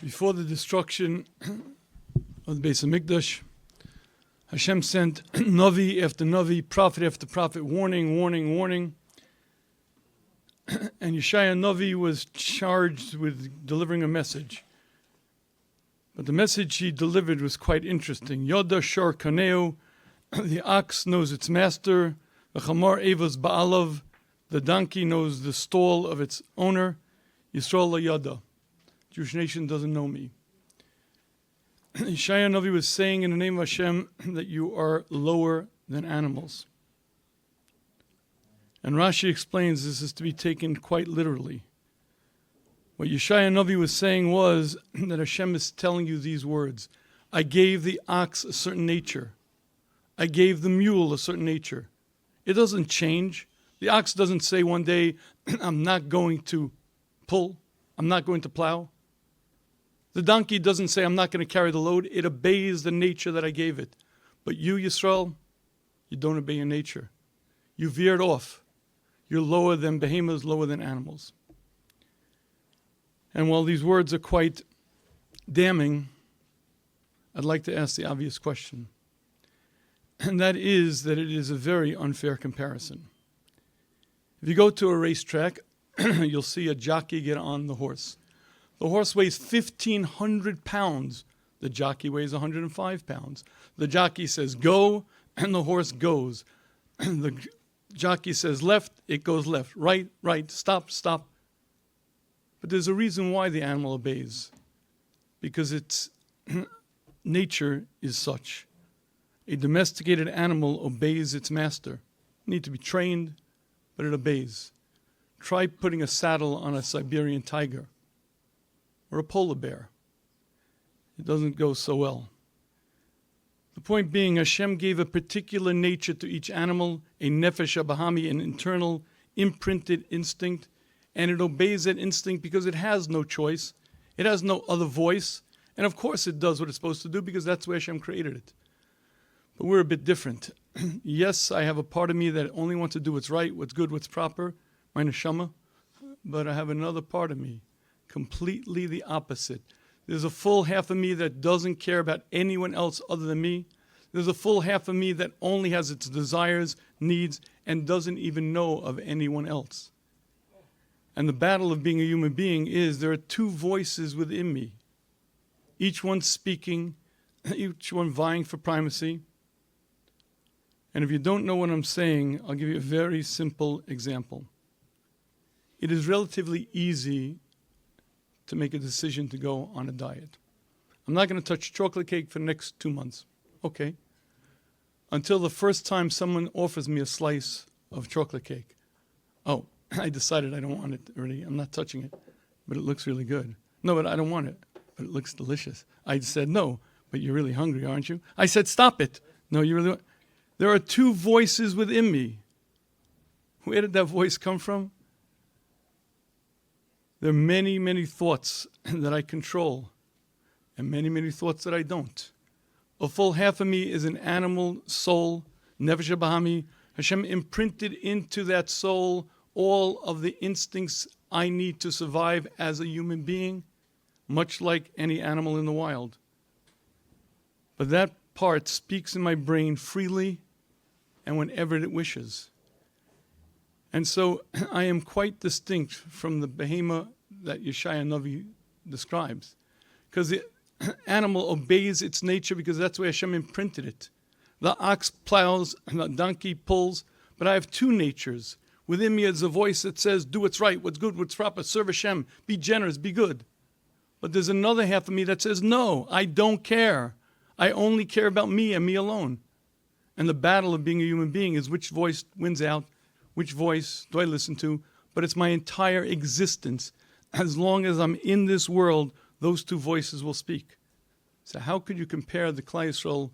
Before the destruction of the Beis HaMikdash, Hashem sent Navi after Navi, prophet after prophet, warning, warning, warning. And Yeshaya Navi was charged with delivering a message. But the message he delivered was quite interesting. Yoda shor kaneo, the ox knows its master. The chamar evos ba'alav, the donkey knows the stall of its owner. Yisrael la yada, Jewish nation doesn't know me. Yeshaya Navi was saying in the name of Hashem that you are lower than animals. And Rashi explains this is to be taken quite literally. What Yeshaya Navi was saying was that Hashem is telling you these words. I gave the ox a certain nature. I gave the mule a certain nature. It doesn't change. The ox doesn't say one day, I'm not going to pull. I'm not going to plow. The donkey doesn't say, I'm not going to carry the load. It obeys the nature that I gave it. But you, Yisrael, you don't obey your nature. You veered off. You're lower than behemoths, lower than animals. And while these words are quite damning, I'd like to ask the obvious question. And that is that it is a very unfair comparison. If you go to a racetrack, you'll see a jockey get on the horse. The horse weighs 1,500 pounds. The jockey weighs 105 pounds. The jockey says go, and the horse goes. The jockey says left, it goes left. Right, right, stop, stop. But there's a reason why the animal obeys. Because its nature is such. A domesticated animal obeys its master. You need to be trained, but it obeys. Try putting a saddle on a Siberian tiger or a polar bear. It doesn't go so well. The point being, Hashem gave a particular nature to each animal, a nefesh habahami, an internal imprinted instinct, and it obeys that instinct because it has no choice. It has no other voice. And of course it does what it's supposed to do because that's where Hashem created it. But we're a bit different. Yes, I have a part of me that only wants to do what's right, what's good, what's proper, my neshama. But I have another part of me, completely the opposite. There's a full half of me that doesn't care about anyone else other than me. There's a full half of me that only has its desires, needs, and doesn't even know of anyone else. And the battle of being a human being is there are two voices within me, each one speaking, each one vying for primacy. And if you don't know what I'm saying, I'll give you a very simple example. It is relatively easy to make a decision to go on a diet. I'm not going to touch chocolate cake for the next 2 months. Okay. Until the first time someone offers me a slice of chocolate cake. Oh, I decided I don't want it already. I'm not touching it, but it looks really good. No, but I don't want it, but it looks delicious. I said, no, but you're really hungry, aren't you? I said, stop it. No, you really want. There are two voices within me. Where did that voice come from? There are many, many thoughts that I control and many, many thoughts that I don't. A full half of me is an animal soul, nefesh habahami. Hashem imprinted into that soul all of the instincts I need to survive as a human being, much like any animal in the wild. But that part speaks in my brain freely and whenever it wishes. And so I am quite distinct from the behemoth that Yeshaya Navi describes. Because the animal obeys its nature because that's where Hashem imprinted it. The ox plows, the donkey pulls, but I have two natures. Within me is a voice that says, do what's right, what's good, what's proper, serve Hashem, be generous, be good. But there's another half of me that says, no, I don't care. I only care about me and me alone. And the battle of being a human being is which voice wins out, which voice do I listen to, but it's my entire existence. As long as I'm in this world, those two voices will speak. So how could you compare the Klal Yisrael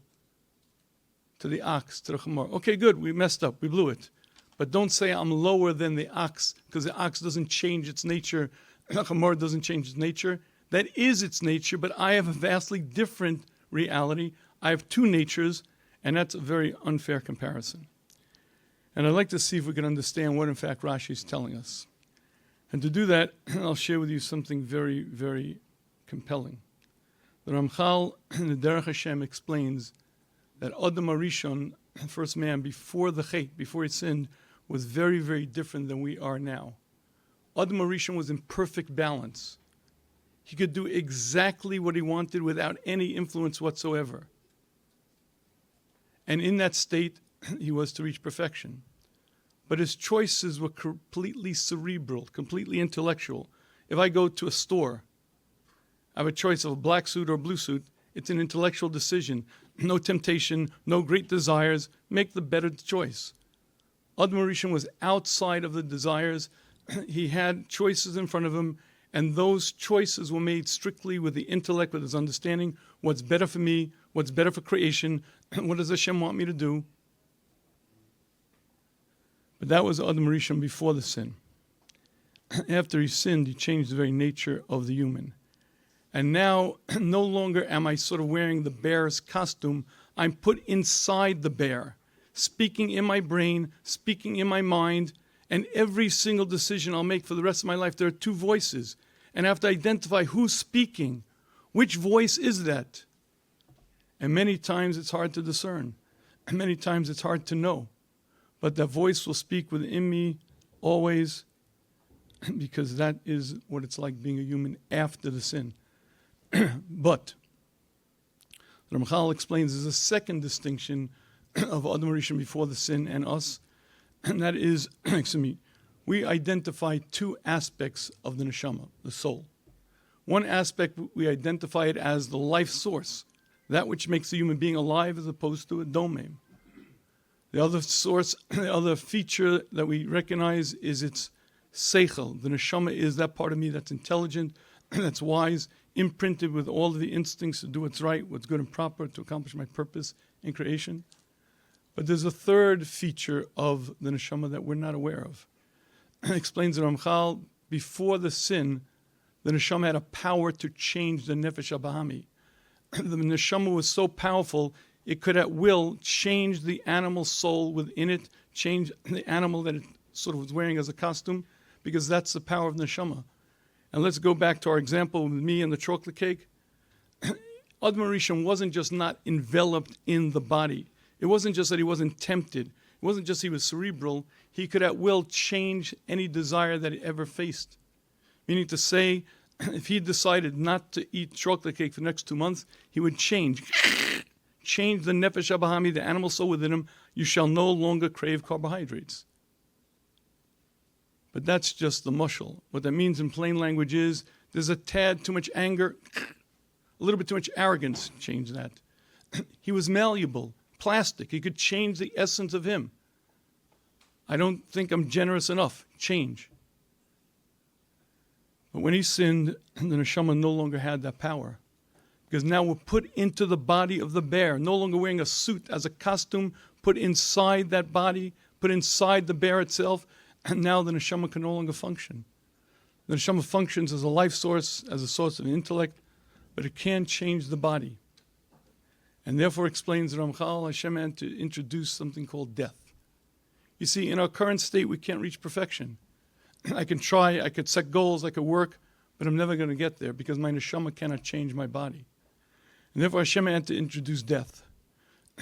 to the ox, to the chamor? Okay, good, we messed up, we blew it. But don't say I'm lower than the ox, because the ox doesn't change its nature, the chamor doesn't change its nature. That is its nature, but I have a vastly different reality. I have two natures, and that's a very unfair comparison. And I'd like to see if we can understand what, in fact, Rashi is telling us. And to do that, I'll share with you something very, very compelling. The Ramchal in the Derech Hashem explains that Adam Arishon, the first man, before the Chet, before he sinned, was very, very different than we are now. Adam Arishon was in perfect balance. He could do exactly what he wanted without any influence whatsoever. And in that state, he was to reach perfection. But his choices were completely cerebral, completely intellectual. If I go to a store, I have a choice of a black suit or a blue suit. It's an intellectual decision. No temptation, no great desires. Make the better choice. Adam Rishon was outside of the desires. He had choices in front of him, and those choices were made strictly with the intellect, with his understanding. What's better for me? What's better for creation? What does Hashem want me to do? But that was Adam Rishon before the sin. After he sinned, he changed the very nature of the human. And now, no longer am I sort of wearing the bear's costume. I'm put inside the bear, speaking in my brain, speaking in my mind, and every single decision I'll make for the rest of my life, there are two voices. And I have to identify who's speaking. Which voice is that? And many times it's hard to discern. And many times it's hard to know. But that voice will speak within me always, because that is what it's like being a human after the sin. But the Ramchal explains there's a second distinction of Adam Rishon before the sin and us, and that is, we identify two aspects of the neshama, the soul. One aspect, we identify it as the life source, that which makes the human being alive as opposed to a domain. The other source, the other feature that we recognize is its seichel. The neshama is that part of me that's intelligent, that's wise, imprinted with all of the instincts to do what's right, what's good and proper, to accomplish my purpose in creation. But there's a third feature of the neshama that we're not aware of. Explains the Ramchal, before the sin, the neshama had a power to change the nefesh habahami. The neshama was so powerful, it could at will change the animal soul within it, change the animal that it sort of was wearing as a costume, because that's the power of neshama. And let's go back to our example with me and the chocolate cake. Adam Rishon wasn't just not enveloped in the body. It wasn't just that he wasn't tempted. It wasn't just he was cerebral. He could at will change any desire that he ever faced. Meaning to say, if he decided not to eat chocolate cake for the next 2 months, he would change the nefesh habahami, the animal soul within him. You shall no longer crave carbohydrates. But that's just the mushal. What that means in plain language is there's a tad too much anger, a little bit too much arrogance. Change that. He was malleable, plastic. He could change the essence of him. I don't think I'm generous enough. Change. But when he sinned, the neshama no longer had that power. Because now we're put into the body of the bear, no longer wearing a suit as a costume, put inside that body, put inside the bear itself. And now the neshama can no longer function. The neshama functions as a life source, as a source of intellect, but it can't change the body. And therefore explains Ramchal, Hashem had to introduce something called death. You see, in our current state, we can't reach perfection. I can try, I could set goals, I could work, but I'm never going to get there because my neshama cannot change my body. And therefore Hashem had to introduce death.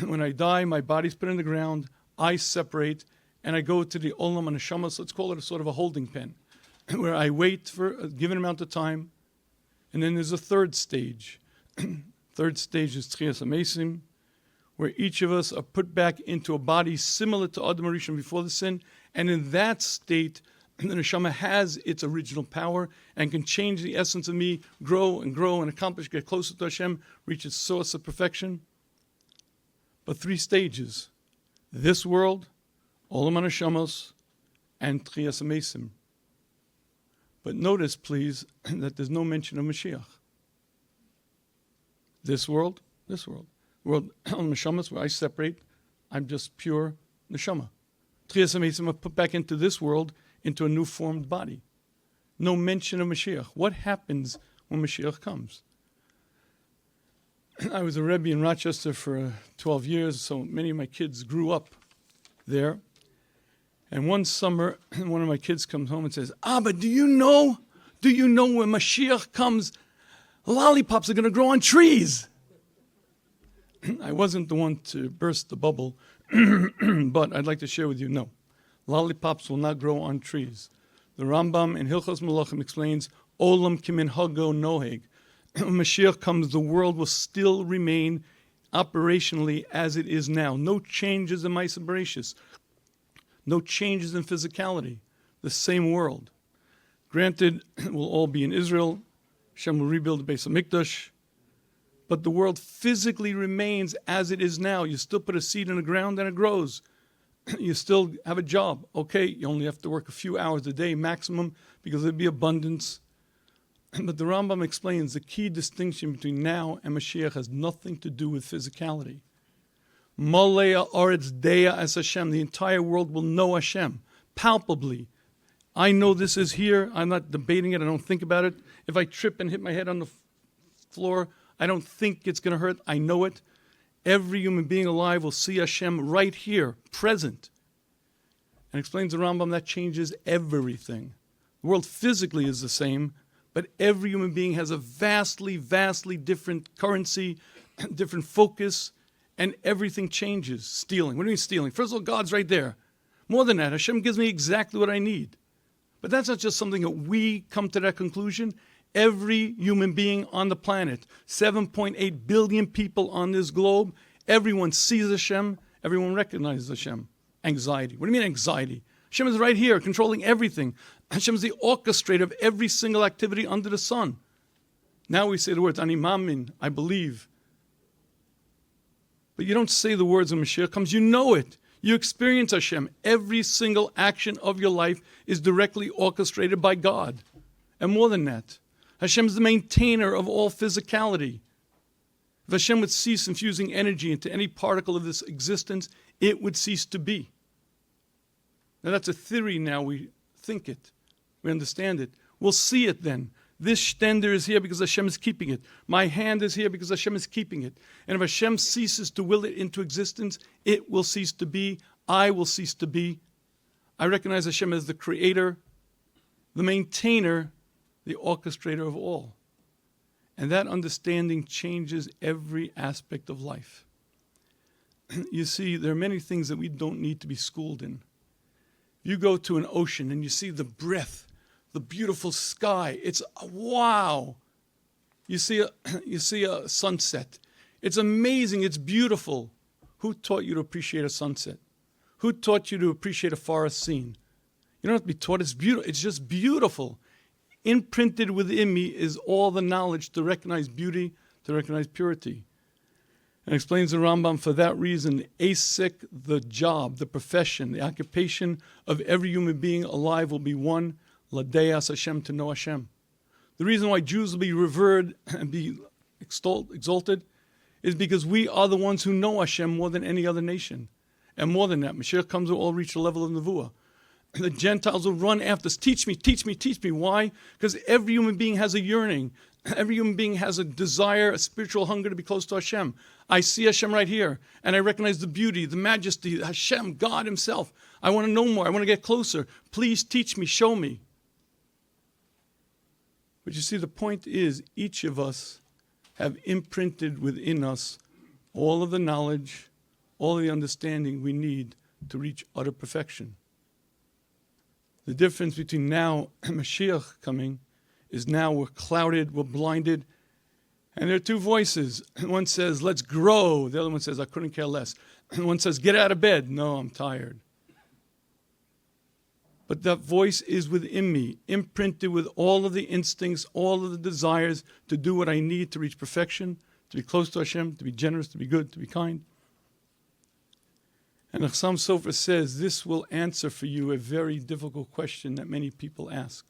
When I die, my body's put in the ground, I separate, and I go to the Olam HaNeshama, so let's call it a sort of a holding pen, where I wait for a given amount of time. And then there's a third stage. Third stage is Tchias HaMesim, where each of us are put back into a body similar to Adam Rishon before the sin. And in that state, the neshama has its original power and can change the essence of me, grow and accomplish, get closer to Hashem, reach its source of perfection. But 3 stages. This world, Olam HaNeshamos, and Tchias HaMesim. But notice, please, that there's no mention of Mashiach. This world. World Olam HaNeshamos, where I separate, I'm just pure Neshama. Tchias HaMesim are put back into this world, into a new formed body. No mention of Mashiach. What happens when Mashiach comes? I was a Rabbi in Rochester for 12 years, so many of my kids grew up there. And one summer, one of my kids comes home and says, "Abba, do you know when Mashiach comes, lollipops are going to grow on trees. I wasn't the one to burst the bubble, but I'd like to share with you, no. Lollipops will not grow on trees. The Rambam in Hilchos Melachim explains, Olam kiminhago noheg. When Mashiach comes, the world will still remain operationally as it is now. No changes in Ma'aseh Bereshis. No changes in physicality. The same world. Granted, we'll all be in Israel. Hashem will rebuild the Beis HaMikdash. But the world physically remains as it is now. You still put a seed in the ground and it grows. You still have a job. Okay, you only have to work a few hours a day maximum because there'll be abundance. But the Rambam explains the key distinction between now and Mashiach has nothing to do with physicality. Malei Aretz Deya as Hashem. The entire world will know Hashem palpably. I know this is here. I'm not debating it. I don't think about it. If I trip and hit my head on the floor, I don't think it's going to hurt. I know it. Every human being alive will see Hashem right here, present. And explains the Rambam that changes everything. The world physically is the same, but every human being has a vastly, vastly different currency, different focus, and everything changes. Stealing. What do you mean stealing? First of all, God's right there. More than that, Hashem gives me exactly what I need. But that's not just something that we come to that conclusion. Every human being on the planet, 7.8 billion people on this globe, everyone sees Hashem, everyone recognizes Hashem. Anxiety. What do you mean anxiety? Hashem is right here, controlling everything. Hashem is the orchestrator of every single activity under the sun. Now we say the words, Ani Mamin, I believe. But you don't say the words when Mashiach comes, you know it. You experience Hashem. Every single action of your life is directly orchestrated by God. And more than that, Hashem is the maintainer of all physicality. If Hashem would cease infusing energy into any particle of this existence, it would cease to be. Now that's a theory now. We think it. We understand it. We'll see it then. This shtender is here because Hashem is keeping it. My hand is here because Hashem is keeping it. And if Hashem ceases to will it into existence, it will cease to be. I will cease to be. I recognize Hashem as the creator, the maintainer, the orchestrator of all. And that understanding changes every aspect of life. You see, there are many things that we don't need to be schooled in. You go to an ocean and you see the breath, the beautiful sky. It's wow. You see a sunset. It's amazing. It's beautiful. Who taught you to appreciate a sunset? Who taught you to appreciate a forest scene? You don't have to be taught. It's beautiful. It's just beautiful. Imprinted within me is all the knowledge to recognize beauty, to recognize purity. And explains the Rambam, for that reason, asik, the job, the profession, the occupation of every human being alive will be one, Ladeyas Hashem, to know Hashem. The reason why Jews will be revered and be exalted is because we are the ones who know Hashem more than any other nation. And more than that, Mashiach comes, will all reach the level of Nevuah. The Gentiles will run after us. Teach me, teach me, teach me. Why? Because every human being has a yearning. Every human being has a desire, a spiritual hunger to be close to Hashem. I see Hashem right here, and I recognize the beauty, the majesty, Hashem, God himself. I want to know more. I want to get closer. Please teach me, show me. But you see, the point is, each of us have imprinted within us all of the knowledge, all of the understanding we need to reach utter perfection. The difference between now and Mashiach coming is now we're clouded, we're blinded, and there are two voices. One says, let's grow. The other one says, I couldn't care less. And one says, get out of bed. No, I'm tired. But that voice is within me, imprinted with all of the instincts, all of the desires to do what I need to reach perfection, to be close to Hashem, to be generous, to be good, to be kind. And the Chassam Sofer says this will answer for you a very difficult question that many people ask.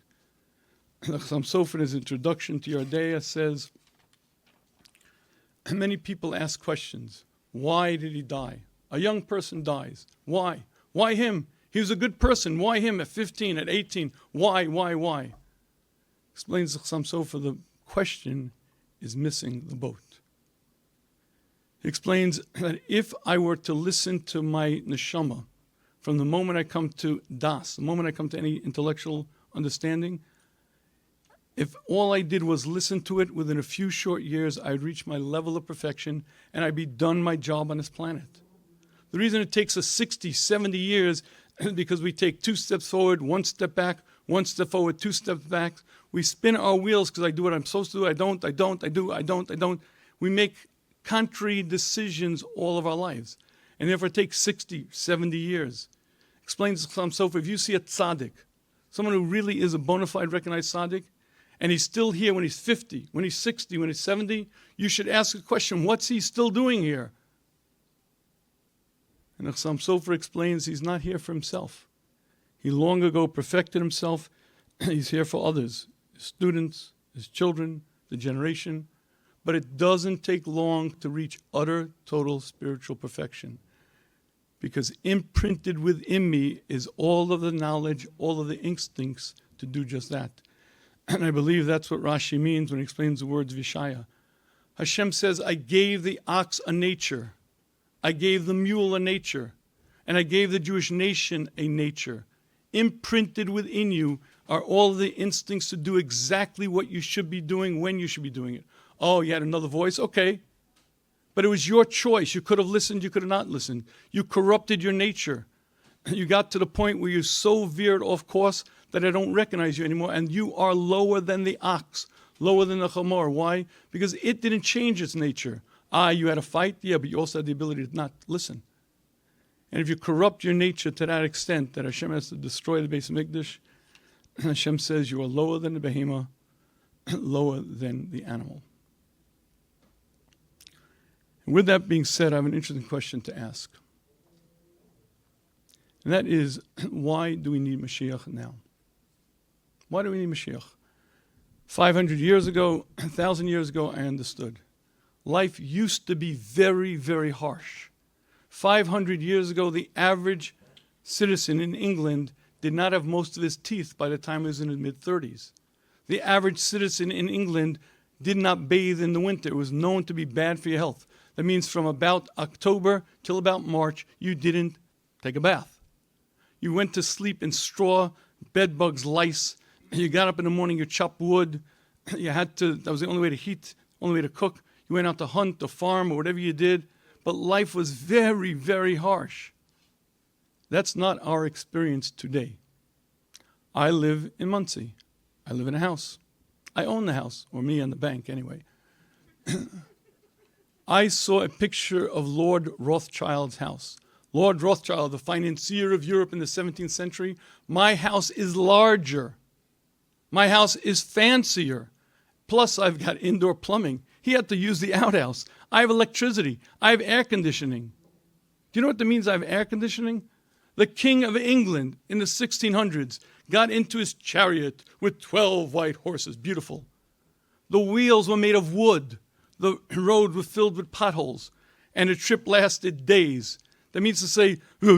The Chassam Sofer in his introduction to Yardea says, many people ask questions. Why did he die? A young person dies. Why? Why him? He was a good person. Why him at 15, at 18? Why? Explains the Chassam Sofer, the question is missing the boat. He explains that if I were to listen to my neshama from the moment I come to das, the moment I come to any intellectual understanding, If all I did was listen to it, within a few short years, I'd reach my level of perfection and I'd be done my job on this planet. The reason it takes us 60, 70 years is because we take 2 steps forward, 1 step back, 1 step forward, 2 steps back. We spin our wheels because I do what I'm supposed to do, I don't, I do, I don't. We make contrary decisions all of our lives. And therefore it takes 60, 70 years. Explains Islam Sofer, if you see a tzaddik, someone who really is a bona fide recognized tzaddik, and he's still here when he's 50, when he's 60, when he's 70, you should ask a question, what's he still doing here? And Chassam Sofer explains he's not here for himself. He long ago perfected himself. He's here for others, his students, his children, the generation. But it doesn't take long to reach utter, total spiritual perfection. Because imprinted within me is all of the knowledge, all of the instincts to do just that. And I believe that's what Rashi means when he explains the words Vishaya. Hashem says, I gave the ox a nature. I gave the mule a nature. And I gave the Jewish nation a nature. Imprinted within you are all the instincts to do exactly what you should be doing when you should be doing it. Oh, you had another voice? Okay. But it was your choice. You could have listened, you could have not listened. You corrupted your nature. You got to the point where you so veered off course that I don't recognize you anymore, and you are lower than the ox, lower than the chamor. Why? Because it didn't change its nature. You had a fight? Yeah, but you also had the ability to not listen. And if you corrupt your nature to that extent that Hashem has to destroy the base of Mikdash, Hashem says you are lower than the behemoth, lower than the animal. And with that being said, I have an interesting question to ask. And that is, why do we need Mashiach now? Why do we need Mashiach? 500 years ago, 1,000 years ago, I understood. Life used to be very, very harsh. 500 years ago, the average citizen in England did not have most of his teeth by the time he was in his mid-30s. The average citizen in England did not bathe in the winter. It was known to be bad for your health. That means from about October till about March, you didn't take a bath. You went to sleep in straw, bed bugs, lice. You got up in the morning, you chopped wood. That was the only way to heat, only way to cook. You went out to hunt, to farm, or whatever you did. But life was very, very harsh. That's not our experience today. I live in Muncie. I live in a house. I own the house, or me and the bank anyway. I saw a picture of Lord Rothschild's house. Lord Rothschild, the financier of Europe in the 17th century. My house is larger. My house is fancier. Plus, I've got indoor plumbing. He had to use the outhouse. I have electricity. I have air conditioning. Do you know what that means, I have air conditioning? The King of England in the 1600s got into his chariot with 12 white horses. Beautiful. The wheels were made of wood. The road was filled with potholes. And the trip lasted days. That means to say, for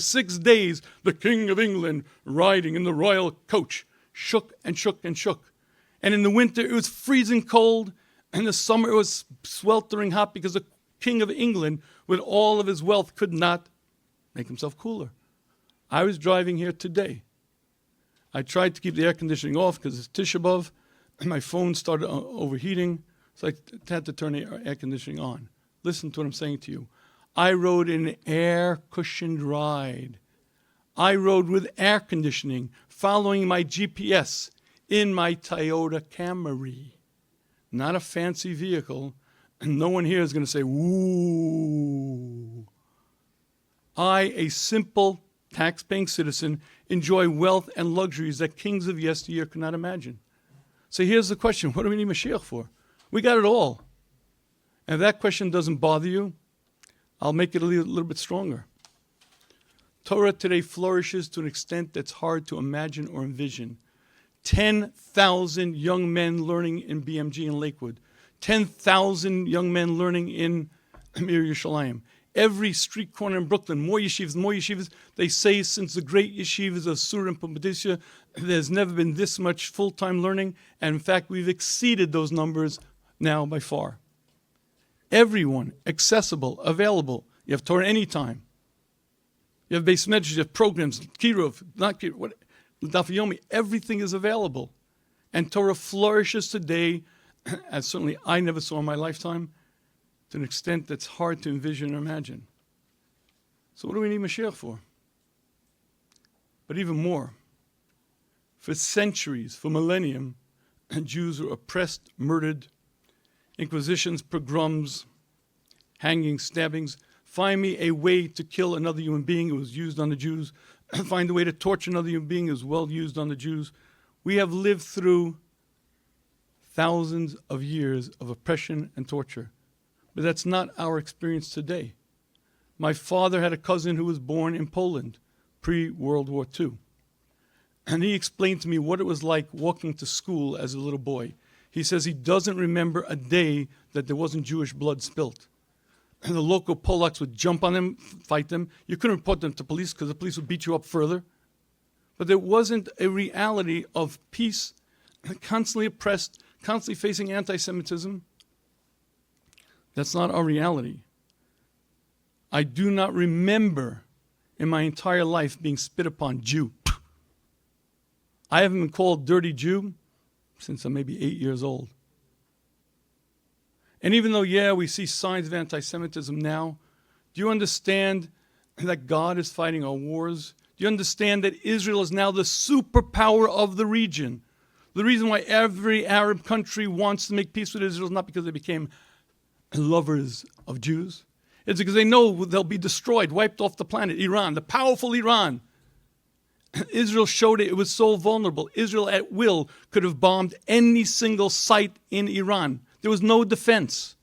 6 days, the King of England, riding in the royal coach, shook and shook and shook. And in the winter, it was freezing cold. And in the summer, it was sweltering hot because the King of England, with all of his wealth, could not make himself cooler. I was driving here today. I tried to keep the air conditioning off because it's Tisha B'Av, and my phone started overheating, so I had to turn the air conditioning on. Listen to what I'm saying to you. I rode in an air-cushioned ride. I rode with air conditioning, following my GPS in my Toyota Camry. Not a fancy vehicle, and no one here is going to say, woo. I, a simple tax-paying citizen, enjoy wealth and luxuries that kings of yesteryear could not imagine. So here's the question, what do we need Mashiach for? We got it all. And if that question doesn't bother you, I'll make it a little bit stronger. Torah today flourishes to an extent that's hard to imagine or envision. 10,000 young men learning in BMG in Lakewood. 10,000 young men learning in Amir Yerushalayim. Every street corner in Brooklyn, more yeshivas. They say since the great yeshivas of Surah and Pumbedisha, there's never been this much full-time learning. And in fact, we've exceeded those numbers now by far. Everyone, accessible, available. You have Torah anytime. You have base measures, you have programs, Kirov, not Kirov. Daf Yomi, everything is available. And Torah flourishes today, as certainly I never saw in my lifetime, to an extent that's hard to envision or imagine. So what do we need Mashiach for? But even more, for centuries, for millennium, Jews were oppressed, murdered, inquisitions, pogroms, hangings, stabbings. Find me a way to kill another human being. It was used on the Jews. Find a way to torture another human being. It was well used on the Jews. We have lived through thousands of years of oppression and torture. But that's not our experience today. My father had a cousin who was born in Poland, pre-World War II. And he explained to me what it was like walking to school as a little boy. He says he doesn't remember a day that there wasn't Jewish blood spilt. And the local Polacks would jump on them, fight them. You couldn't report them to police because the police would beat you up further. But there wasn't a reality of peace, constantly oppressed, constantly facing anti-Semitism. That's not our reality. I do not remember in my entire life being spit upon Jew. I haven't been called dirty Jew since I'm maybe 8 years old. And even though, we see signs of anti-Semitism now, do you understand that God is fighting our wars? Do you understand that Israel is now the superpower of the region? The reason why every Arab country wants to make peace with Israel is not because they became lovers of Jews. It's because they know they'll be destroyed, wiped off the planet. Iran, the powerful Iran. Israel showed it was so vulnerable. Israel at will could have bombed any single site in Iran. There was no defense.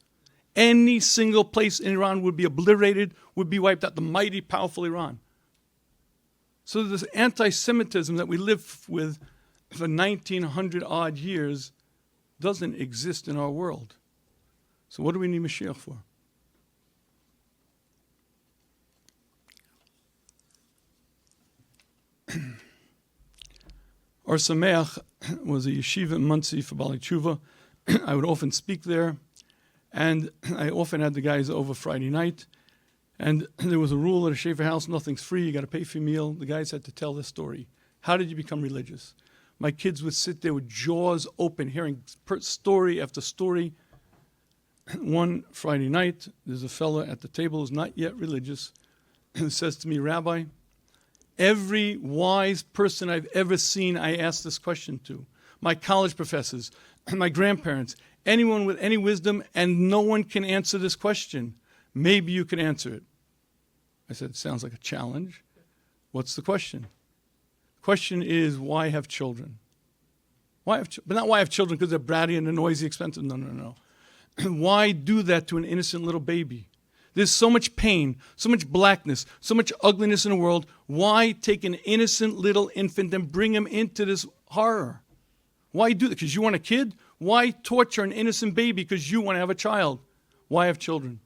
Any single place in Iran would be obliterated, would be wiped out. The mighty, powerful Iran. So this anti-Semitism that we live with for 1900 odd years doesn't exist in our world. So what do we need Mashiach for? Our Sameach was a yeshiva in Monsey for Bali Tshuva. I would often speak there, and I often had the guys over Friday night. And there was a rule at a Shafier house, nothing's free, you got to pay for your meal. The guys had to tell their story. How did you become religious? My kids would sit there with jaws open, hearing story after story. One Friday night, there's a fella at the table who's not yet religious, who says to me, Rabbi, every wise person I've ever seen, I asked this question to. My college professors, my grandparents, anyone with any wisdom, and no one can answer this question. Maybe you can answer it. I said, it sounds like a challenge. What's the question? The question is, why have children? But not why have children because they're bratty and they're noisy, expensive. No. Why do that to an innocent little baby? There's so much pain, so much blackness, so much ugliness in the world. Why take an innocent little infant and bring him into this horror? Why do that? Because you want a kid? Why torture an innocent baby because you want to have a child? Why have children?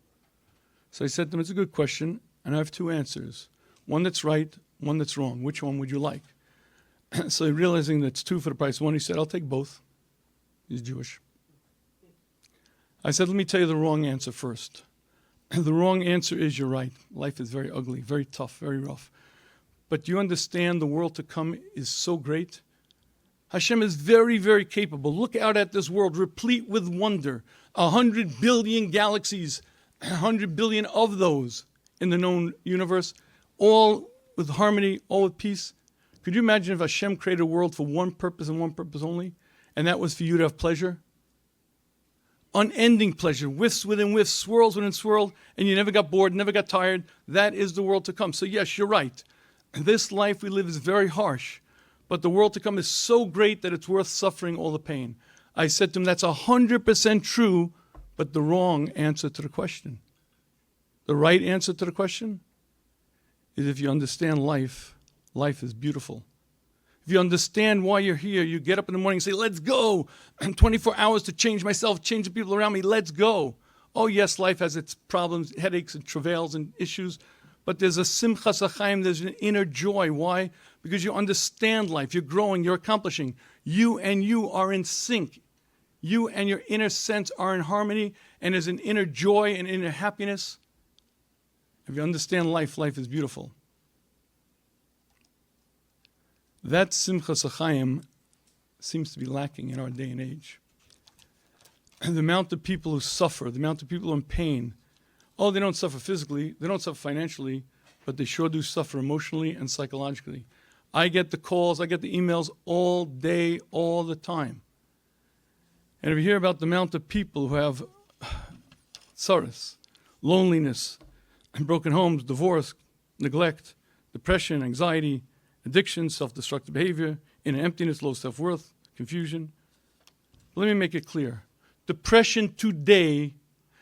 So I said to him, it's a good question, and I have two answers. One that's right, one that's wrong. Which one would you like? So realizing that it's two for the price of one, he said, I'll take both. He's Jewish. I said, let me tell you the wrong answer first. The wrong answer is you're right. Life is very ugly, very tough, very rough. But you understand the world to come is so great? Hashem is very, very capable. Look out at this world, replete with wonder. 100 billion galaxies, 100 billion of those in the known universe, all with harmony, all with peace. Could you imagine if Hashem created a world for one purpose and one purpose only, and that was for you to have pleasure? Unending pleasure, whiffs within whiffs, swirls within swirl, and you never got bored, never got tired. That is the world to come. So yes, you're right. This life we live is very harsh, but the world to come is so great that it's worth suffering all the pain. I said to him, that's 100% true, but the wrong answer to the question. The right answer to the question is if you understand life, life is beautiful. If you understand why you're here, you get up in the morning and say, let's go. And 24 hours to change myself, change the people around me, let's go. Oh yes, life has its problems, headaches and travails and issues, but there's a simchas achayim, there's an inner joy. Why? Because you understand life, you're growing, you're accomplishing. You are in sync. You and your inner sense are in harmony, and there's an inner joy and inner happiness. If you understand life, life is beautiful. That simchas achayim seems to be lacking in our day and age. The amount of people who suffer, the amount of people in pain. Oh, they don't suffer physically, they don't suffer financially, but they sure do suffer emotionally and psychologically. I get the calls, I get the emails all day, all the time. And if you hear about the amount of people who have tsaras, loneliness, broken homes, divorce, neglect, depression, anxiety, addiction, self-destructive behavior, inner emptiness, low self-worth, confusion. Let me make it clear. Depression today,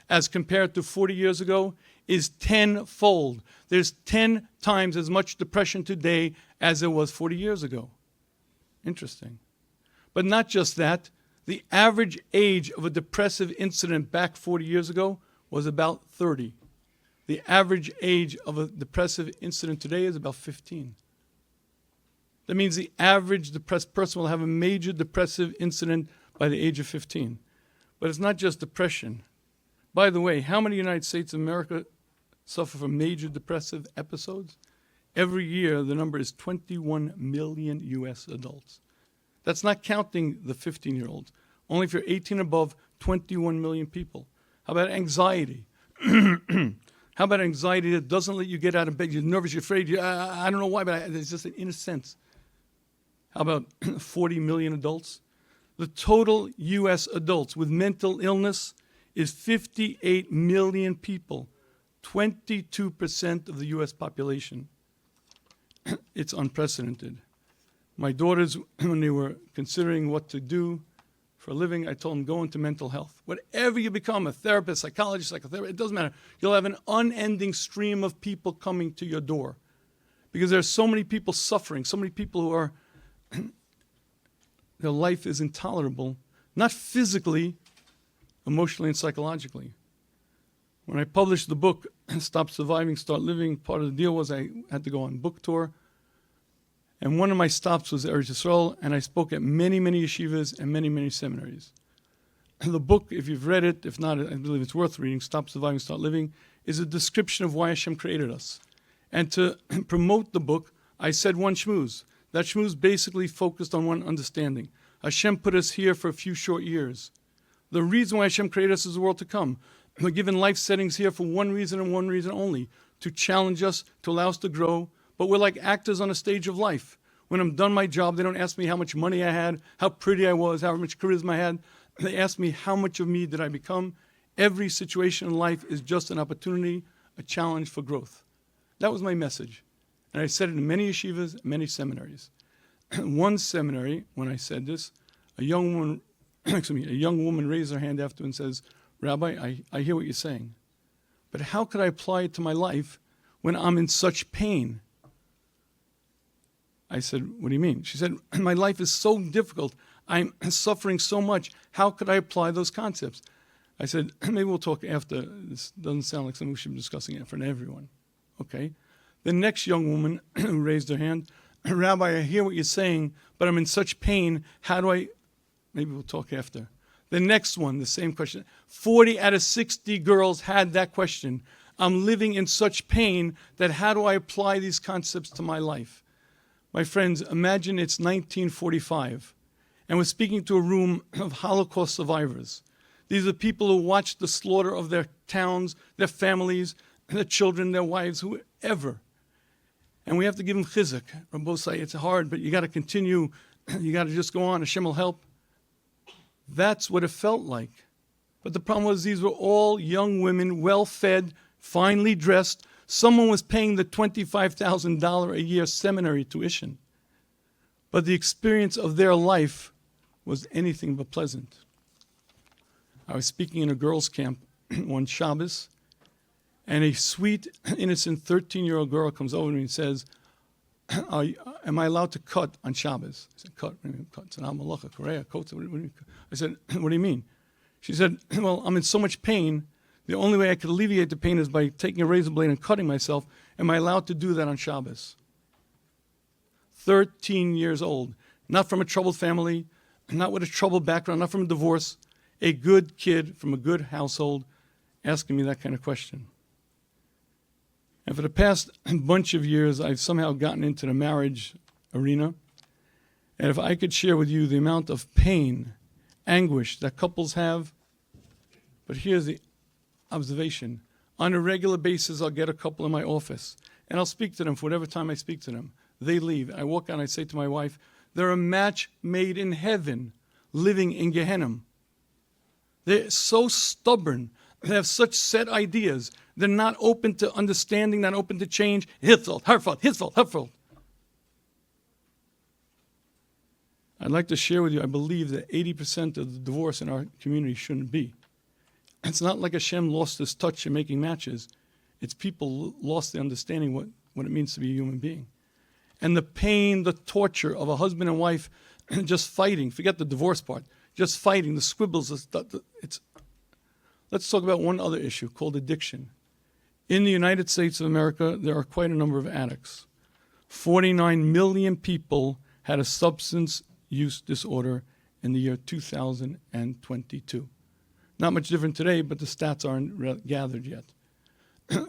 as compared to 40 years ago, is tenfold. There's 10 times as much depression today as there was 40 years ago. Interesting. But not just that, the average age of a depressive incident back 40 years ago was about 30. The average age of a depressive incident today is about 15. That means the average depressed person will have a major depressive incident by the age of 15. But it's not just depression. By the way, how many United States of America suffer from major depressive episodes? Every year, the number is 21 million U.S. adults. That's not counting the 15-year-olds. Only if you're 18 above, 21 million people. How about anxiety? How about anxiety that doesn't let you get out of bed? You're nervous, you're afraid. I don't know why, but it's just an inner sense. How about 40 million adults? The total U.S. adults with mental illness is 58 million people, 22% of the U.S. population. It's unprecedented. My daughters, when they were considering what to do for a living, I told them, go into mental health. Whatever you become, a therapist, psychologist, psychotherapist, it doesn't matter. You'll have an unending stream of people coming to your door. Because there are so many people suffering, so many people who are, their life is intolerable, not physically, emotionally and psychologically. When I published the book, Stop Surviving, Start Living, part of the deal was I had to go on book tour. And one of my stops was Eretz Yisrael, and I spoke at many, many yeshivas and many, many seminaries. The book, if you've read it, if not, I believe it's worth reading, Stop Surviving, Start Living, is a description of why Hashem created us. And to promote the book, I said one shmooze. That shmooze basically focused on one understanding. Hashem put us here for a few short years. The reason why Hashem created us is the world to come. We're given life settings here for one reason and one reason only, to challenge us, to allow us to grow. But we're like actors on a stage of life. When I'm done my job, they don't ask me how much money I had, how pretty I was, how much charisma I had. They ask me how much of me did I become. Every situation in life is just an opportunity, a challenge for growth. That was my message. And I said it in many yeshivas, many seminaries. One seminary, when I said this, a young woman raised her hand after and says, Rabbi, I hear what you're saying, but how could I apply it to my life when I'm in such pain? I said, what do you mean? She said, my life is so difficult. I'm suffering so much. How could I apply those concepts? I said, maybe we'll talk after. This doesn't sound like something we should be discussing in front of everyone. Okay. The next young woman who raised her hand, Rabbi, I hear what you're saying, but I'm in such pain. How do I? Maybe we'll talk after. The next one, the same question. 40 out of 60 girls had that question. I'm living in such pain that how do I apply these concepts to my life? My friends, imagine it's 1945, and we're speaking to a room of Holocaust survivors. These are people who watched the slaughter of their towns, their families, their children, their wives, whoever. And we have to give them chizuk. Rabbi say it's hard, but you got to continue. You got to just go on. Hashem will help. That's what it felt like. But the problem was these were all young women, well-fed, finely dressed. Someone was paying the $25,000 a year seminary tuition. But the experience of their life was anything but pleasant. I was speaking in a girls' camp one Shabbos, and a sweet, innocent 13-year-old girl comes over to me and says, am I allowed to cut on Shabbos? I said, cut? What do you mean, cut? I said, malacha, korea, kotza. I said, what do you mean? She said, well, I'm in so much pain. The only way I could alleviate the pain is by taking a razor blade and cutting myself. Am I allowed to do that on Shabbos? 13 years old. Not from a troubled family, not with a troubled background, not from a divorce. A good kid from a good household asking me that kind of question. And for the past bunch of years, I've somehow gotten into the marriage arena. And if I could share with you the amount of pain, anguish that couples have, but here's the observation. On a regular basis, I'll get a couple in my office, and I'll speak to them for whatever time I speak to them. They leave. I walk out and I say to my wife, they're a match made in heaven, living in Gehenna. They're so stubborn. They have such set ideas. They're not open to understanding, not open to change. His fault, her fault, his fault, her fault. I'd like to share with you, I believe that 80% of the divorce in our community shouldn't be. It's not like Hashem lost his touch in making matches. It's people lost the understanding what it means to be a human being. And the pain, the torture of a husband and wife just fighting, forget the divorce part, just fighting, the squibbles. Let's talk about one other issue called addiction. In the United States of America, there are quite a number of addicts. 49 million people had a substance use disorder in the year 2022. Not much different today, but the stats aren't gathered yet.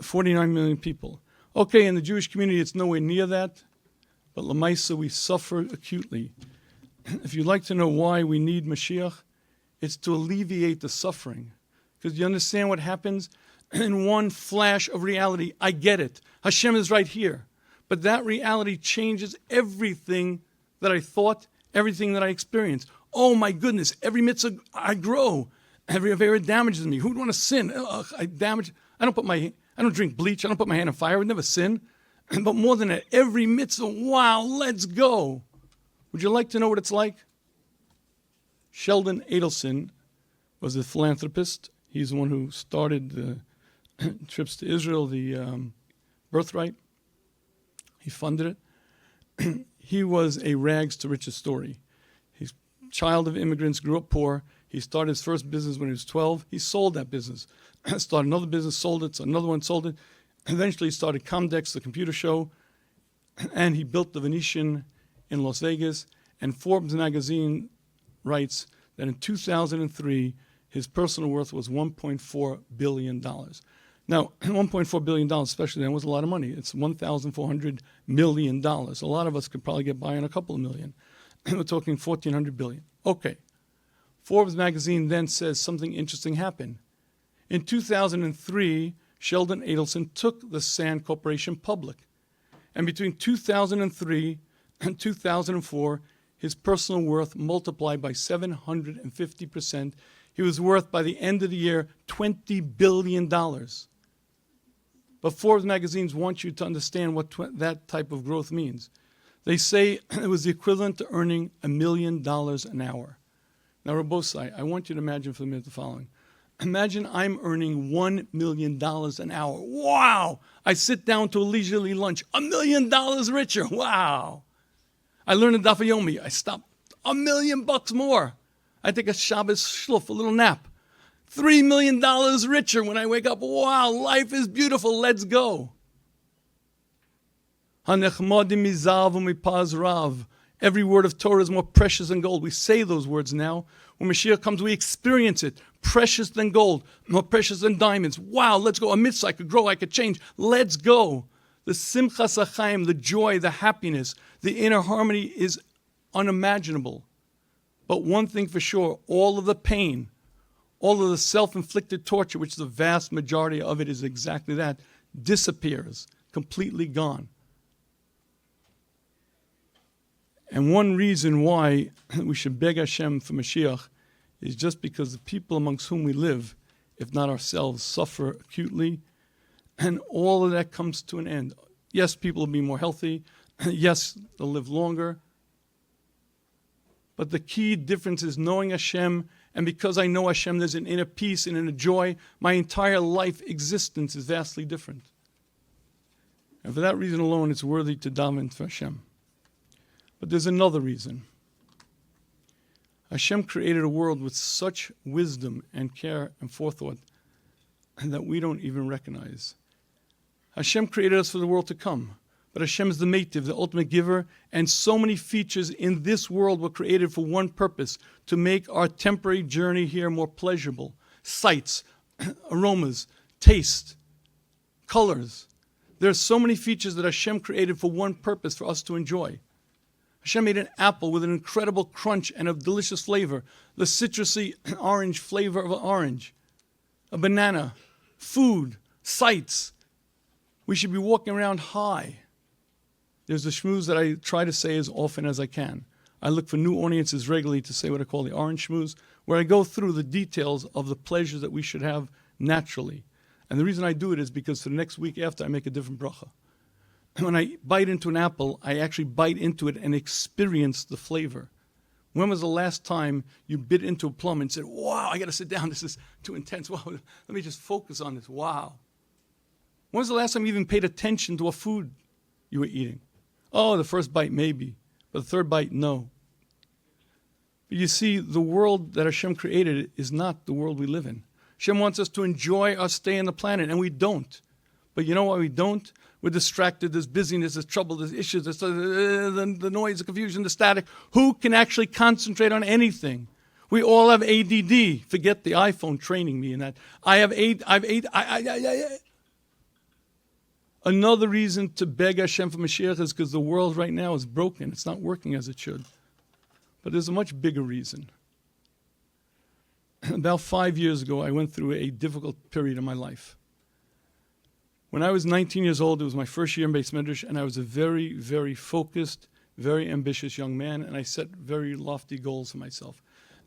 49 million people. Okay, in the Jewish community, it's nowhere near that, but Lamaisa, we suffer acutely. If you'd like to know why we need Mashiach, it's to alleviate the suffering. Because you understand what happens? In one flash of reality, I get it. Hashem is right here. But that reality changes everything that I thought, everything that I experienced. Oh my goodness, every mitzvah I grow. Every avera damages me. Who would want to sin? I don't drink bleach. I don't put my hand on fire. I would never sin. But more than that, every mitzvah, wow, let's go. Would you like to know what it's like? Sheldon Adelson was a philanthropist. He's the one who started the trips to Israel, the birthright. He funded it. He was a rags to riches story. He's a child of immigrants, grew up poor. He started his first business when he was 12. He sold that business. Started another business, sold it, so another one, sold it. Eventually he started Comdex, the computer show, and he built the Venetian in Las Vegas. And Forbes magazine writes that in 2003, his personal worth was $1.4 billion. Now, $1.4 billion, especially then, was a lot of money. It's $1,400 million. A lot of us could probably get by on a couple of million. We're talking $1,400 billion. Okay. Forbes magazine then says something interesting happened. In 2003, Sheldon Adelson took the Sand Corporation public. And between 2003 and 2004, his personal worth multiplied by 750%. He was worth, by the end of the year, $20 billion. But Forbes magazines want you to understand what that type of growth means. They say it was the equivalent to earning $1 million an hour. Now, Rabosai, I want you to imagine for a minute the following. Imagine I'm earning $1 million an hour. Wow! I sit down to a leisurely lunch. $1 million richer. Wow! I learn a Daf Yomi. I stop. $1 million more. I take a Shabbos shluff, a little nap. $3 million richer when I wake up. Wow, life is beautiful. Let's go. Every word of Torah is more precious than gold. We say those words now. When Mashiach comes, we experience it. Precious than gold, more precious than diamonds. Wow, let's go. A mitzvah, I could grow, I could change. Let's go. The simchas hachaim, the joy, the happiness, the inner harmony is unimaginable. But one thing for sure, all of the pain, all of the self-inflicted torture, which the vast majority of it is exactly that, disappears, completely gone. And one reason why we should beg Hashem for Mashiach is just because the people amongst whom we live, if not ourselves, suffer acutely, and all of that comes to an end. Yes, people will be more healthy. Yes, they'll live longer. But the key difference is knowing Hashem, and because I know Hashem, there's an inner peace and inner joy. My entire life existence is vastly different. And for that reason alone, it's worthy to daven for Hashem. But there's another reason. Hashem created a world with such wisdom and care and forethought that we don't even recognize. Hashem created us for the world to come. But Hashem is the Meitiv, the ultimate giver, and so many features in this world were created for one purpose, to make our temporary journey here more pleasurable. Sights, aromas, taste, colors. There are so many features that Hashem created for one purpose, for us to enjoy. Hashem made an apple with an incredible crunch and a delicious flavor. The citrusy orange flavor of an orange. A banana. Food. Sights. We should be walking around high. There's a shmooze that I try to say as often as I can. I look for new audiences regularly to say what I call the orange shmooze, where I go through the details of the pleasures that we should have naturally. And the reason I do it is because for the next week after, I make a different bracha. When I bite into an apple, I actually bite into it and experience the flavor. When was the last time you bit into a plum and said, wow, I got to sit down, this is too intense. Wow, let me just focus on this. Wow. When was the last time you even paid attention to what food you were eating? Oh, the first bite maybe, but the third bite, no. But you see, the world that Hashem created is not the world we live in. Hashem wants us to enjoy our stay on the planet, and we don't. But you know why we don't? We're distracted, there's busyness, there's trouble, there's issues, there's the noise, the confusion, the static. Who can actually concentrate on anything? We all have ADD. Forget the iPhone training me in that. Another reason to beg Hashem for Mashiach is because the world right now is broken. It's not working as it should. But there's a much bigger reason. About 5 years ago, I went through a difficult period in my life. When I was 19 years old, it was my first year in Beis Medrash, and I was a very, very focused, very ambitious young man, and I set very lofty goals for myself.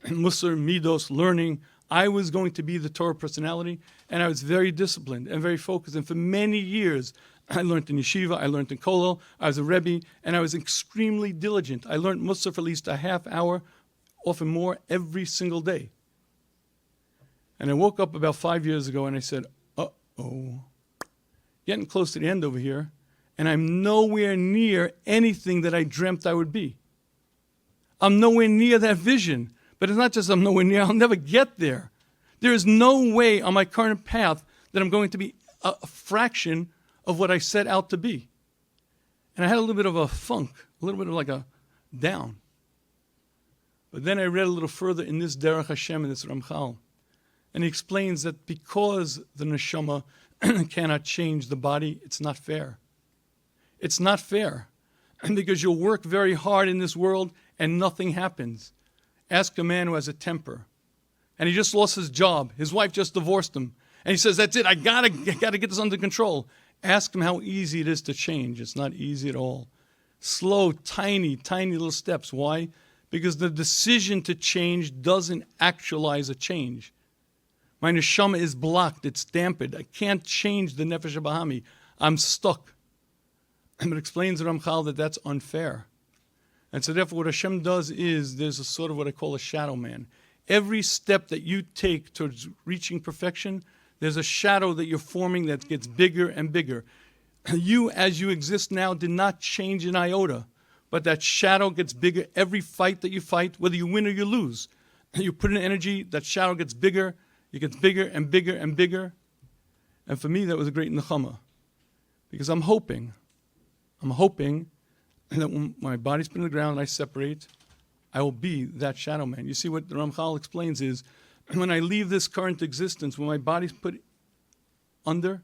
Musar, Midos, learning. I was going to be the Torah personality, and I was very disciplined and very focused. And for many years, I learned in yeshiva, I learned in kollel, I was a Rabbi, and I was extremely diligent. I learned Musar for at least a half hour, often more, every single day. And I woke up about 5 years ago, and I said, uh-oh. Getting close to the end over here, and I'm nowhere near anything that I dreamt I would be. I'm nowhere near that vision. But it's not just I'm nowhere near, I'll never get there. There is no way on my current path that I'm going to be a fraction of what I set out to be. And I had a little bit of a funk, a little bit of like a down. But then I read a little further in this Derech Hashem, in this Ramchal. And he explains that because the neshama cannot change the body, it's not fair. It's not fair. And because you'll work very hard in this world and nothing happens. Ask a man who has a temper. And he just lost his job. His wife just divorced him. And he says, that's it, I gotta get this under control. Ask him how easy it is to change. It's not easy at all. Slow, tiny, tiny little steps. Why? Because the decision to change doesn't actualize a change. My neshama is blocked, it's dampened. I can't change the nefesh habahami. I'm stuck. And it explains to Ramchal that that's unfair. And so therefore what Hashem does is there's a sort of what I call a shadow man. Every step that you take towards reaching perfection, there's a shadow that you're forming that gets bigger and bigger. You, as you exist now, did not change an iota. But that shadow gets bigger every fight that you fight, whether you win or you lose. You put in energy, that shadow gets bigger. It gets bigger and bigger and bigger. And for me, that was a great nechama. Because I'm hoping that when my body's put in the ground and I separate, I will be that shadow man. You see what the Ramchal explains is, when I leave this current existence, when my body's put under,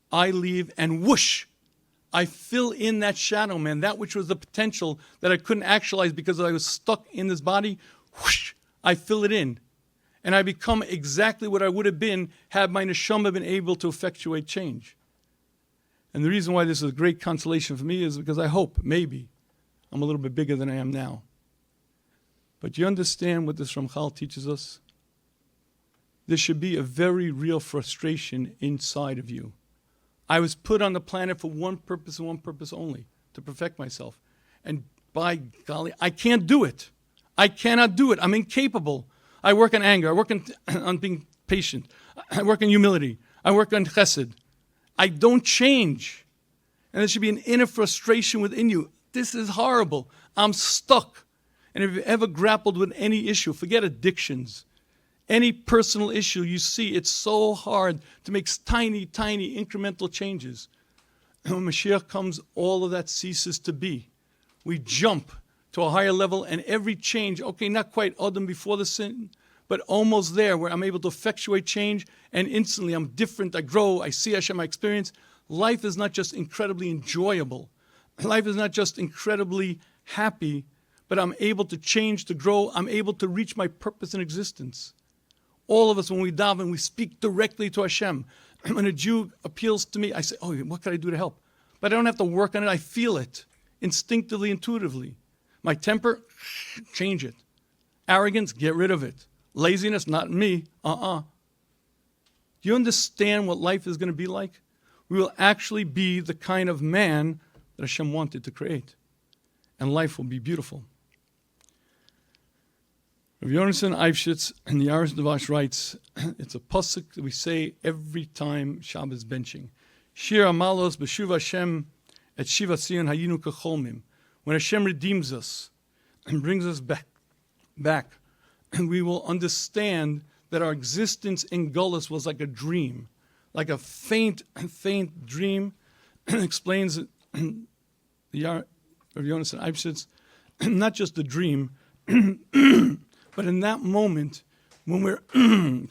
I leave and whoosh, I fill in that shadow man, that which was the potential that I couldn't actualize because I was stuck in this body, whoosh, I fill it in. And I become exactly what I would have been had my neshama been able to effectuate change. And the reason why this is a great consolation for me is because I hope, maybe, I'm a little bit bigger than I am now. But you understand what this Ramchal teaches us? There should be a very real frustration inside of you. I was put on the planet for one purpose and one purpose only, to perfect myself. And by golly, I can't do it. I cannot do it. I'm incapable. I work on anger. I work on being patient. I work on humility. I work on chesed. I don't change. And there should be an inner frustration within you. This is horrible. I'm stuck. And if you've ever grappled with any issue, forget addictions. Any personal issue you see, it's so hard to make tiny, tiny incremental changes. And when Mashiach comes, all of that ceases to be. We jump to a higher level, and every change, okay, not quite Adam before the sin, but almost there, where I'm able to effectuate change, and instantly I'm different, I grow, I see Hashem, I experience. Life is not just incredibly enjoyable. Life is not just incredibly happy, but I'm able to change, to grow. I'm able to reach my purpose in existence. All of us, when we daven, we speak directly to Hashem. When a Jew appeals to me, I say, oh, what can I do to help? But I don't have to work on it. I feel it instinctively, intuitively. My temper, change it. Arrogance, get rid of it. Laziness, not me. Do you understand what life is going to be like? We will actually be the kind of man that Hashem wanted to create. And life will be beautiful. Rabbi Yonason Eifshitz in the Aris Devash writes, it's a pasuk that we say every time Shabbos benching. Shir Amalos b'shuv Hashem et shiva Sion hayinu kacholmim. When Hashem redeems us and brings us back, and we will understand that our existence in Gullus was like a dream, like a faint dream. Explains the Rabbi Yonason Eifshitz, not just a dream, but in that moment, when we're, when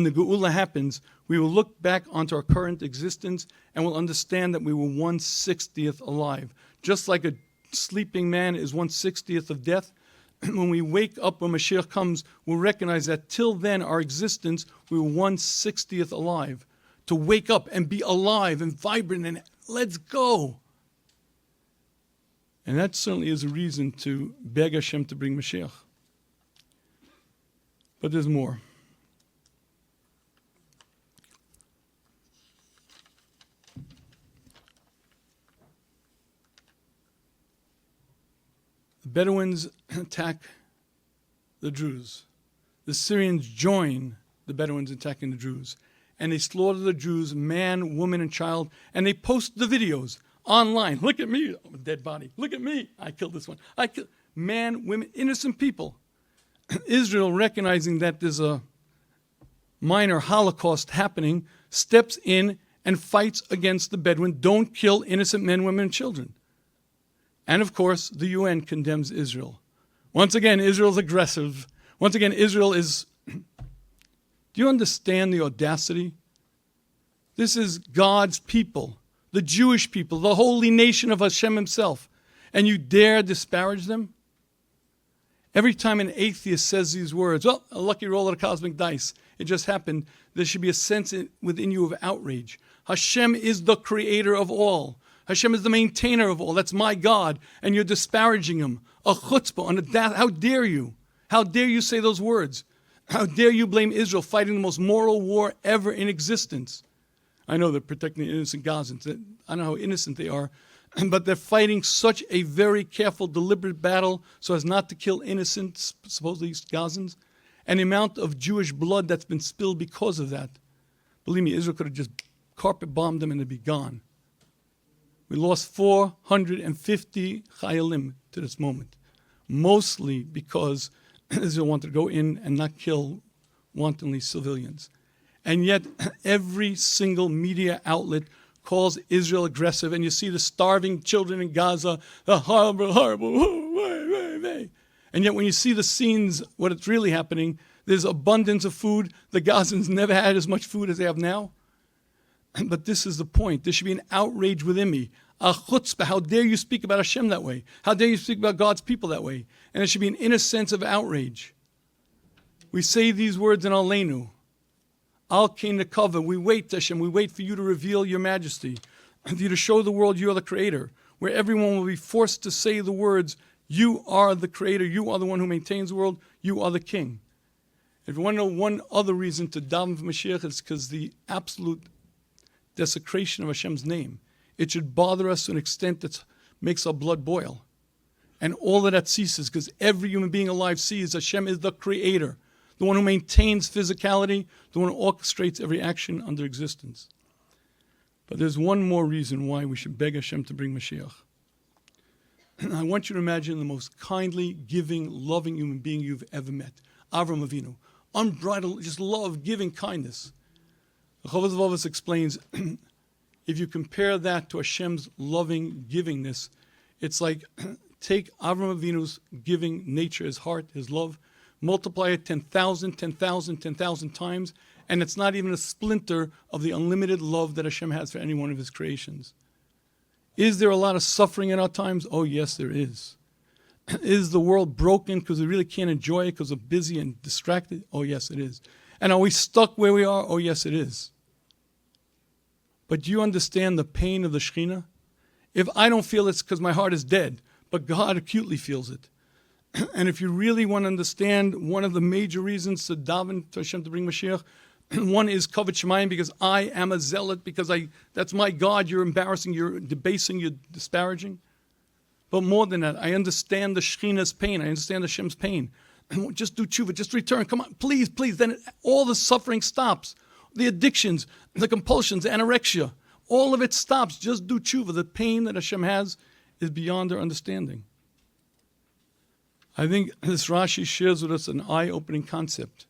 the Geula happens, we will look back onto our current existence and will understand that we were 1/60th alive. Just like a sleeping man is 1/60th of death, when we wake up, when Mashiach comes, we'll recognize that till then, our existence, we were 1/60th alive. To wake up and be alive and vibrant and let's go. And that certainly is a reason to beg Hashem to bring Mashiach. But there's more. The Bedouins attack the Druze. The Syrians join the Bedouins attacking the Druze. And they slaughter the Jews, man, woman, and child. And they post the videos online. Look at me, I'm a dead body. Look at me, I killed this one. I killed man, women, innocent people. Israel, recognizing that there's a minor Holocaust happening, steps in and fights against the Bedouin. Don't kill innocent men, women, and children. And of course, the UN condemns Israel. Once again, Israel's aggressive. Once again, Israel is... Do you understand the audacity? This is God's people, the Jewish people, the holy nation of Hashem himself. And you dare disparage them? Every time an atheist says these words, well, a lucky roll of the cosmic dice, it just happened, there should be a sense within you of outrage. Hashem is the creator of all. Hashem is the maintainer of all. That's my God. And you're disparaging him. A chutzpah, how dare you? How dare you say those words? How dare you blame Israel fighting the most moral war ever in existence? I know they're protecting the innocent Gazans. I don't know how innocent they are. But they're fighting such a very careful, deliberate battle so as not to kill innocent, supposedly Gazans. And the amount of Jewish blood that's been spilled because of that. Believe me, Israel could have just carpet bombed them and they'd be gone. We lost 450 chayalim to this moment. Mostly because Israel wanted to go in and not kill wantonly civilians. And yet every single media outlet calls Israel aggressive, and you see the starving children in Gaza, the horrible, and yet when you see the scenes, what it's really happening, there's abundance of food. The Gazans never had as much food as they have now. But this is the point. There should be an outrage within me. A chutzpah, how dare you speak about Hashem that way? How dare you speak about God's people that way? And there should be an inner sense of outrage. We say these words in Aleinu. Al Kain Nekava, we wait, Hashem, we wait for you to reveal your majesty, for you to show the world you are the creator, where everyone will be forced to say the words, you are the creator, you are the one who maintains the world, you are the king. If you want to know one other reason to daven for Mashiach, it's because the absolute desecration of Hashem's name. It should bother us to an extent that makes our blood boil. And all of that ceases because every human being alive sees Hashem is the creator, the one who maintains physicality, the one who orchestrates every action under existence. But there's one more reason why we should beg Hashem to bring Mashiach. I want you to imagine the most kindly, giving, loving human being you've ever met. Avram Avinu. Unbridled, just love, giving, kindness. The Chovos HaLevavos explains, if you compare that to Hashem's loving givingness, it's like take Avram Avinu's giving nature, his heart, his love, multiply it 10,000, 10,000, 10,000 times, and it's not even a splinter of the unlimited love that Hashem has for any one of his creations. Is there a lot of suffering in our times? Oh, yes, there is. Is the world broken because we really can't enjoy it because we're busy and distracted? Oh, yes, it is. And are we stuck where we are? Oh, yes, it is. But do you understand the pain of the Shekhinah? If I don't feel it's because my heart is dead, but God acutely feels it. And if you really want to understand one of the major reasons to daven to Hashem to bring Mashiach, one is Kavod Shemayim, because I am a zealot, because that's my God. You're embarrassing, you're debasing, you're disparaging. But more than that, I understand the Shekhinah's pain. I understand Hashem's pain. Just do tshuva, just return. Come on, please, please. Then all the suffering stops. The addictions, the compulsions, the anorexia, all of it stops. Just do tshuva. The pain that Hashem has is beyond our understanding. I think this Rashi shares with us an eye-opening concept.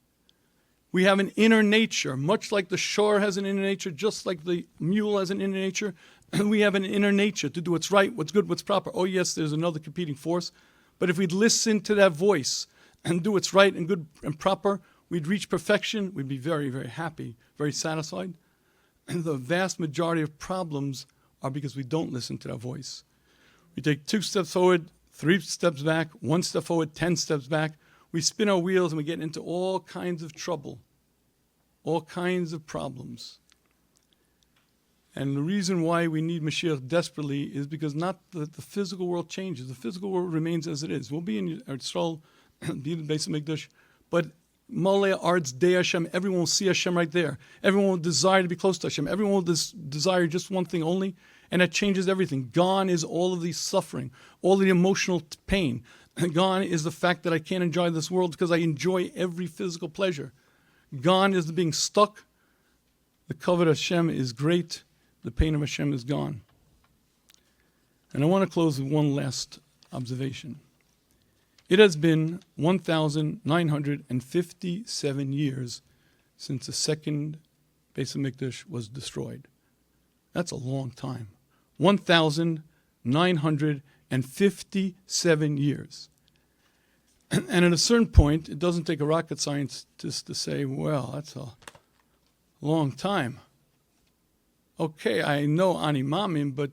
We have an inner nature, much like the shore has an inner nature, just like the mule has an inner nature. We have an inner nature to do what's right, what's good, what's proper. Oh, yes, there's another competing force. But if we'd listen to that voice and do what's right and good and proper, we'd reach perfection. We'd be very, very happy, very satisfied. And the vast majority of problems are because we don't listen to that voice. We take 2 steps forward, 3 steps back, 1 step forward, 10 steps back. We spin our wheels and we get into all kinds of trouble, all kinds of problems. And the reason why we need Mashiach desperately is because not the physical world changes. The physical world remains as it is. We'll be in Yisrael, be in the Beis HaMikdash, but Malei Arts Dei Hashem, everyone will see Hashem right there. Everyone will desire to be close to Hashem. Everyone will desire just one thing only, and that changes everything. Gone is all of the suffering, all of the emotional pain. Gone is the fact that I can't enjoy this world because I enjoy every physical pleasure. Gone is the being stuck. The kavod Hashem is great. The pain of Hashem is gone. And I want to close with one last observation. It has been 1,957 years since the second Beis HaMikdash was destroyed. That's a long time. 1,957 years. And at a certain point, it doesn't take a rocket scientist to say, well, that's a long time. Okay, I know Ani Mamim, but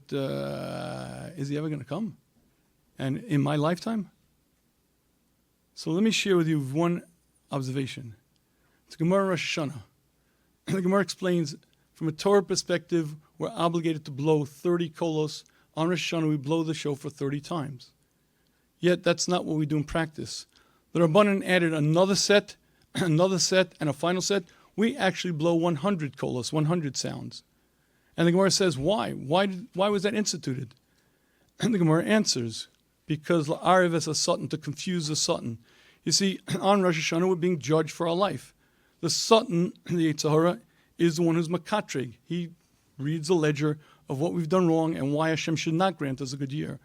is he ever going to come? And in my lifetime? So let me share with you one observation. It's Gemara Rosh Hashanah. The Gemara explains, from a Torah perspective, we're obligated to blow 30 kolos. On Rosh Hashanah, we blow the shofar 30 times. Yet that's not what we do in practice. The Rabbanan added another set, and a final set. We actually blow 100 kolos, 100 sounds. And the Gemara says, why? Why was that instituted? And the Gemara answers, because la'arev es ha-satan, to confuse the satan. You see, on Rosh Hashanah, we're being judged for our life. The satan, the Yetzer Hara, is the one who's makatrig. He reads the ledger of what we've done wrong and why Hashem should not grant us a good year.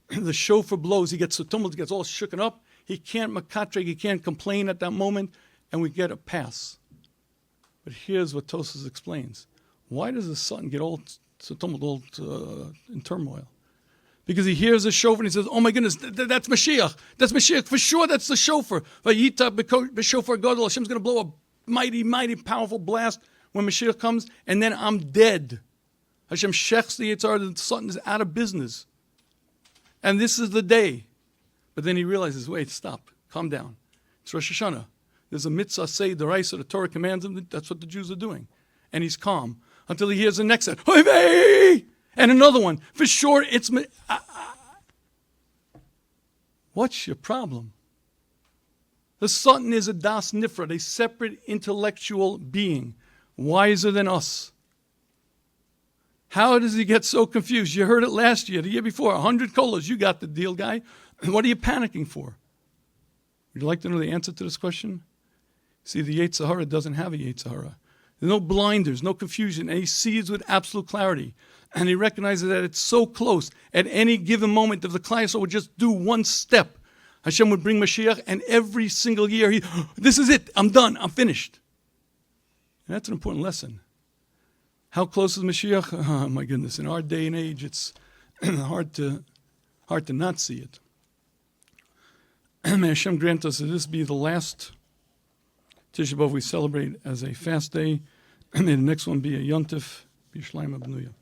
The shofar blows, he gets so tumbled, he gets all shooken up. He can't makatrig, he can't complain at that moment, and we get a pass. But here's what Tosfos explains. Why does the satan get all so tumbled, all in turmoil? Because he hears the shofar and he says, oh my goodness, that's Mashiach. That's Mashiach. For sure, that's the shofar. Vayita b'shofar gadol. Hashem's going to blow a mighty, mighty, powerful blast when Mashiach comes, and then I'm dead. Hashem shechs the Yetzer Hara, the Satan is out of business. And this is the day. But then he realizes, wait, stop, calm down. It's Rosh Hashanah. There's a mitzvah, say, the Raisa, the Torah commands him, that's what the Jews are doing. And he's calm until he hears the next set. And another one. For sure, it's... What's your problem? The Satan is a das nifrad, a separate intellectual being, wiser than us. How does he get so confused? You heard it last year, the year before, 100 kolos. You got the deal, guy. What are you panicking for? Would you like to know the answer to this question? See, the Yetzer Hara doesn't have a Yetzer Hara. There's no blinders, no confusion, and he sees with absolute clarity. And he recognizes that it's so close. At any given moment, if the Klal Yisrael would just do one step, Hashem would bring Mashiach, and every single year, this is it, I'm done, I'm finished. And that's an important lesson. How close is Mashiach? Oh my goodness, in our day and age, it's hard to not see it. May Hashem grant us that this be the last Tisha B'Av we celebrate as a fast day. May the next one be a Yontif, B'Yishlayim Abnuya.